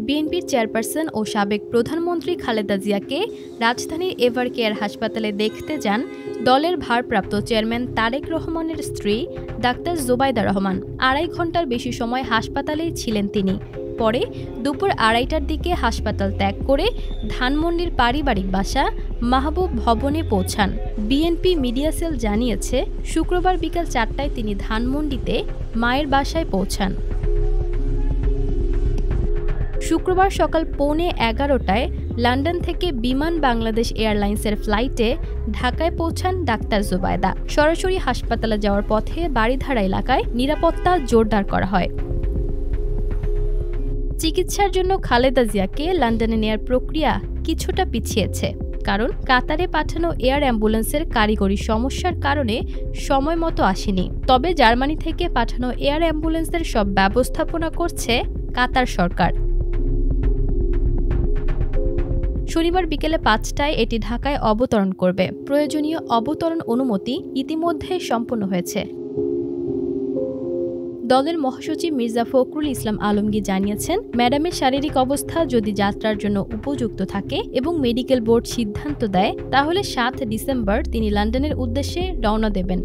বিএনপির চেয়ারপারসন ও সাবেক প্রধানমন্ত্রী খালেদা জিয়াকে রাজধানীর এভারকেয়ার হাসপাতালে দেখতে যান দলের ভারপ্রাপ্ত চেয়ারম্যান তারেক রহমানের স্ত্রী ডাক্তার জোবাইদা রহমান। ২.৫ ঘণ্টার বেশি সময় হাসপাতালেই ছিলেন তিনি। পরে দুপুর ২.৫টার দিকে হাসপাতাল ত্যাগ করে ধানমন্ডির পারিবারিক বাসা মাহবুব ভবনে পৌঁছান। বিএনপি মিডিয়া সেল জানিয়েছে, শুক্রবার বিকাল ৪টায় তিনি ধানমন্ডিতে মায়ের বাসায় পৌঁছান। শুক্রবার সকাল 11:15টায় লন্ডন থেকে বিমান বাংলাদেশ এয়ারলাইন্সের ফ্লাইটে ঢাকায় পৌঁছান ডাক্তার জোবায়দা। সরাসরি হাসপাতালে যাওয়ার পথে বারিধারা এলাকায় নিরাপত্তা জোরদার করা হয়। চিকিৎসার জন্য খালেদা জিয়াকে লন্ডনে নেয়ার প্রক্রিয়া কিছুটা পিছিয়েছে, কারণ কাতারে পাঠানো এয়ার অ্যাম্বুলেন্সের কারিগরি সমস্যার কারণে সময় মতো আসেনি। তবে জার্মানি থেকে পাঠানো এয়ার অ্যাম্বুলেন্সের সব ব্যবস্থাপনা করছে কাতার সরকার। শনিবার বিকেলে ৫টায় এটি ঢাকায় অবতরণ করবে। প্রয়োজনীয় অবতরণ অনুমতি ইতিমধ্যে সম্পন্ন হয়েছে। দলের মহাসচিব মির্জা ফখরুল ইসলাম আলমগীর জানিয়েছেন, ম্যাডামের শারীরিক অবস্থা যদি যাত্রার জন্য উপযুক্ত থাকে এবং মেডিকেল বোর্ড সিদ্ধান্ত দেয়, তাহলে ৭ ডিসেম্বর তিনি লন্ডনের উদ্দেশ্যে রওনা দেবেন।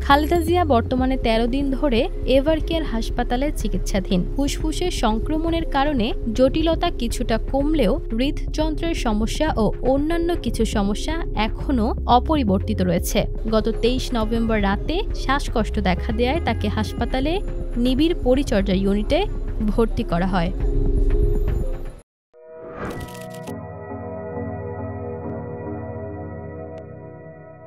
খালেদা জিয়া বর্তমানে ১৩ দিন ধরে এভারকেয়ার হাসপাতালে চিকিৎসাধীন। ফুসফুসের সংক্রমণের কারণে জটিলতা কিছুটা কমলেও হৃদযন্ত্রের সমস্যা ও অন্যান্য কিছু সমস্যা এখনও অপরিবর্তিত রয়েছে। গত ২৩ নভেম্বর রাতে শ্বাসকষ্ট দেখা দেয়ায় তাকে হাসপাতালে নিবিড় পরিচর্যা ইউনিটে ভর্তি করা হয়।